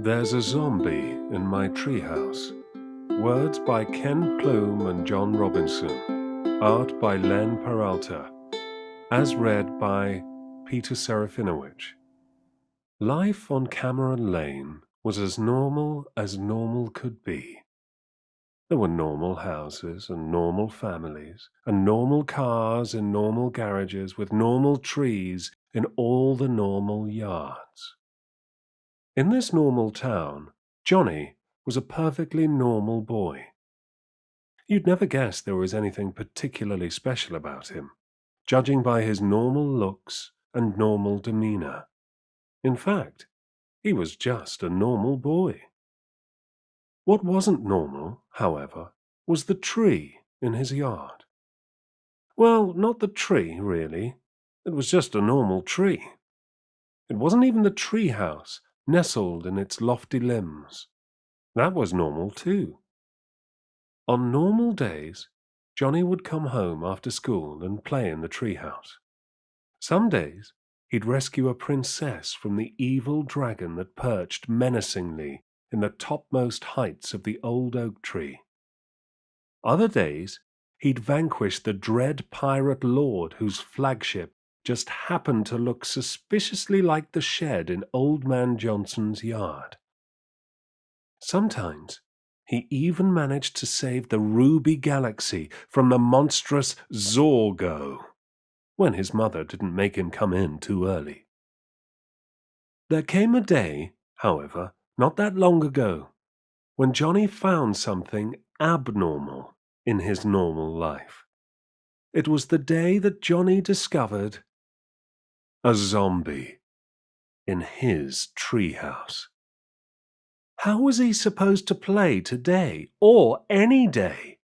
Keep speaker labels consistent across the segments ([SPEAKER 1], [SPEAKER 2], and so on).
[SPEAKER 1] There's a zombie in my treehouse. Words by Ken Plume and John Robinson. Art by Len Peralta. As read by Peter Serafinowicz. Life on Cameron Lane was as normal could be. There were normal houses and normal families and normal cars in normal garages with normal trees in all the normal yards. In this normal town, Johnny was a perfectly normal boy. You'd never guess there was anything particularly special about him, judging by his normal looks and normal demeanor. In fact, he was just a normal boy. What wasn't normal, however, was the tree in his yard. Well, not the tree, really. It was just a normal tree. It wasn't even the treehouse, nestled in its lofty limbs. That was normal, too. On normal days, Johnny would come home after school and play in the treehouse. Some days, he'd rescue a princess from the evil dragon that perched menacingly in the topmost heights of the old oak tree. Other days, he'd vanquish the dread pirate lord whose flagship just happened to look suspiciously like the shed in Old Man Johnson's yard. Sometimes, he even managed to save the Ruby Galaxy from the monstrous Zorgo, when his mother didn't make him come in too early. There came a day, however, not that long ago, when Johnny found something abnormal in his normal life. It was the day that Johnny discovered a zombie in his treehouse. How was he supposed to play today, or any day?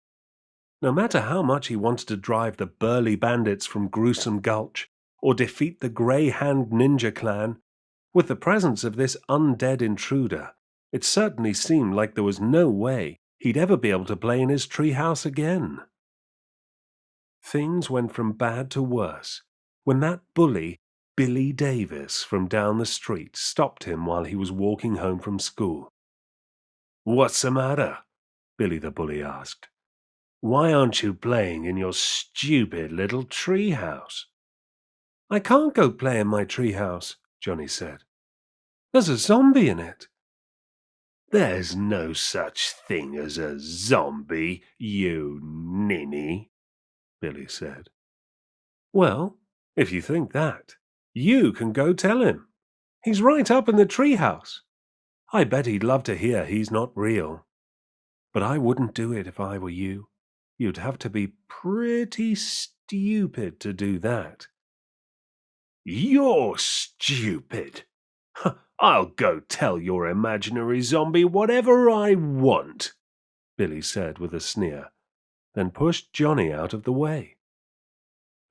[SPEAKER 1] No matter how much he wanted to drive the burly bandits from Gruesome Gulch, or defeat the Grey-Hand Ninja Clan, with the presence of this undead intruder, it certainly seemed like there was no way he'd ever be able to play in his treehouse again. Things went from bad to worse when that bully, Billy Davis, from down the street stopped him while he was walking home from school. "What's the matter?" Billy the bully asked. "Why aren't you playing in your stupid little treehouse?" "I can't go play in my treehouse," Johnny said. "There's a zombie in it." "There's no such thing as a zombie, you ninny," Billy said. "Well, if you think that, you can go tell him. He's right up in the treehouse. I bet he'd love to hear he's not real. But I wouldn't do it if I were you. You'd have to be pretty stupid to do that." "You're stupid. I'll go tell your imaginary zombie whatever I want," Billy said with a sneer, then pushed Johnny out of the way.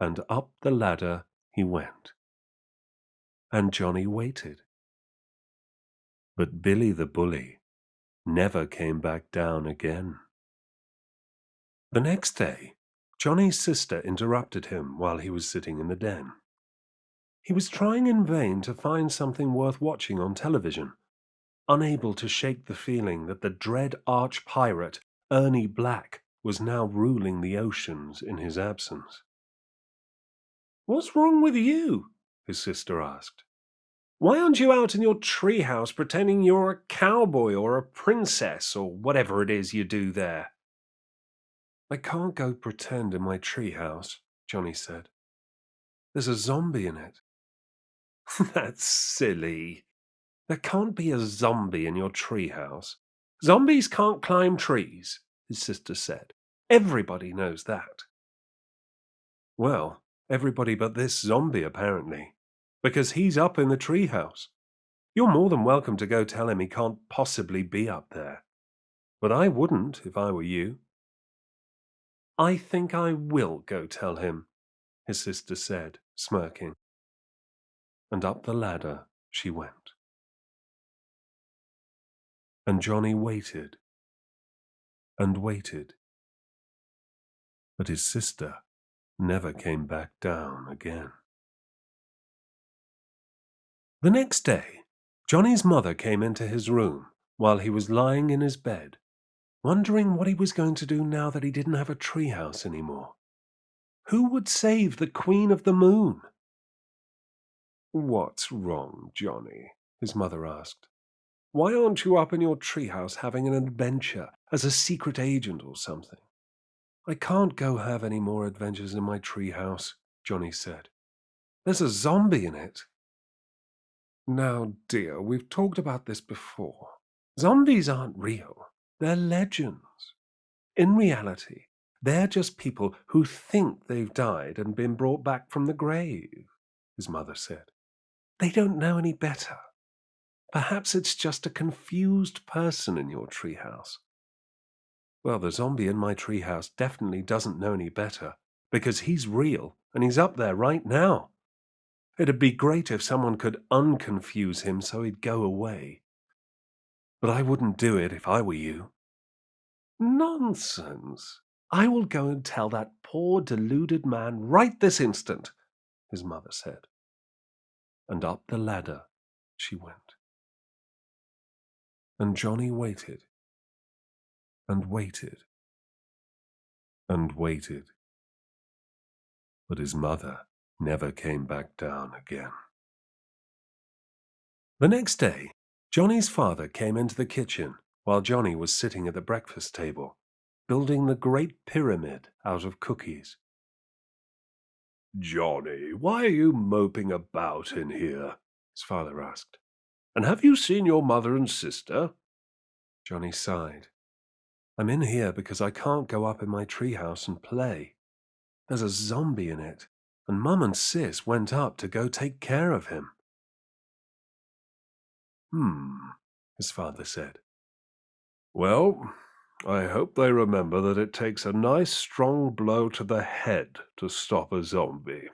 [SPEAKER 1] And up the ladder he went. And Johnny waited. But Billy the bully never came back down again. The next day, Johnny's sister interrupted him while he was sitting in the den. He was trying in vain to find something worth watching on television, unable to shake the feeling that the dread arch-pirate Ernie Black was now ruling the oceans in his absence. "What's wrong with you?" his sister asked. "Why aren't you out in your treehouse pretending you're a cowboy or a princess or whatever it is you do there?" "I can't go pretend in my treehouse," Johnny said. "There's a zombie in it." "That's silly. There can't be a zombie in your treehouse. Zombies can't climb trees," his sister said. "Everybody knows that." "Well, everybody but this zombie, apparently, because he's up in the treehouse. You're more than welcome to go tell him he can't possibly be up there. But I wouldn't if I were you." "I think I will go tell him," his sister said, smirking. And up the ladder she went. And Johnny waited and waited. But his sister never came back down again. The next day, Johnny's mother came into his room while he was lying in his bed, wondering what he was going to do now that he didn't have a treehouse anymore. Who would save the Queen of the Moon? "What's wrong, Johnny?" his mother asked. "Why aren't you up in your treehouse having an adventure as a secret agent or something?" "I can't go have any more adventures in my treehouse," Johnny said. "There's a zombie in it." "Now, dear, we've talked about this before. Zombies aren't real. They're legends. In reality, they're just people who think they've died and been brought back from the grave," his mother said. "They don't know any better. Perhaps it's just a confused person in your treehouse." "Well, the zombie in my treehouse definitely doesn't know any better, because he's real and he's up there right now. It'd be great if someone could unconfuse him so he'd go away. But I wouldn't do it if I were you." "Nonsense! I will go and tell that poor deluded man right this instant," his mother said. And up the ladder she went. And Johnny waited, and waited, and waited. But his mother never came back down again. The next day, Johnny's father came into the kitchen while Johnny was sitting at the breakfast table, building the Great Pyramid out of cookies. "Johnny, why are you moping about in here?" his father asked. "And have you seen your mother and sister?" Johnny sighed. "I'm in here because I can't go up in my treehouse and play. There's a zombie in it, and Mum and Sis went up to go take care of him." His father said. "Well, I hope they remember that it takes a nice strong blow to the head to stop a zombie.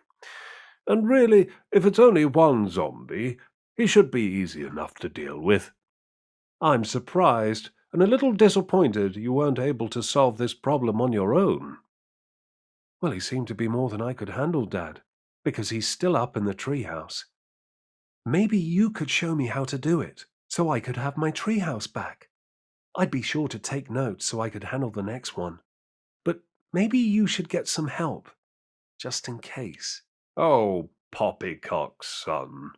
[SPEAKER 1] And really, if it's only one zombie, he should be easy enough to deal with. I'm surprised and a little disappointed you weren't able to solve this problem on your own." "Well, he seemed to be more than I could handle, Dad, because he's still up in the treehouse. Maybe you could show me how to do it, so I could have my treehouse back. I'd be sure to take notes so I could handle the next one. But maybe you should get some help, just in case." "Oh, poppycock, son.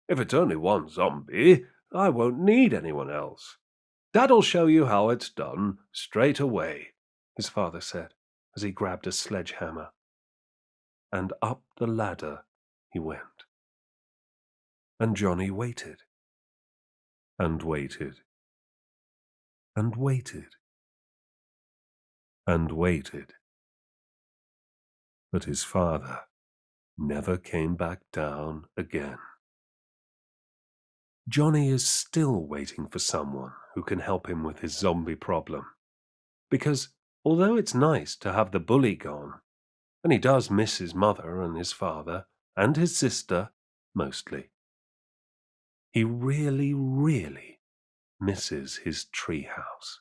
[SPEAKER 1] If it's only one zombie, I won't need anyone else. Dad'll show you how it's done straight away," his father said as he grabbed a sledgehammer. And up the ladder he went. And Johnny waited, and waited, and waited, and waited. But his father never came back down again. Johnny is still waiting for someone who can help him with his zombie problem. Because although it's nice to have the bully gone, and he does miss his mother and his father and his sister mostly, he really, really misses his treehouse.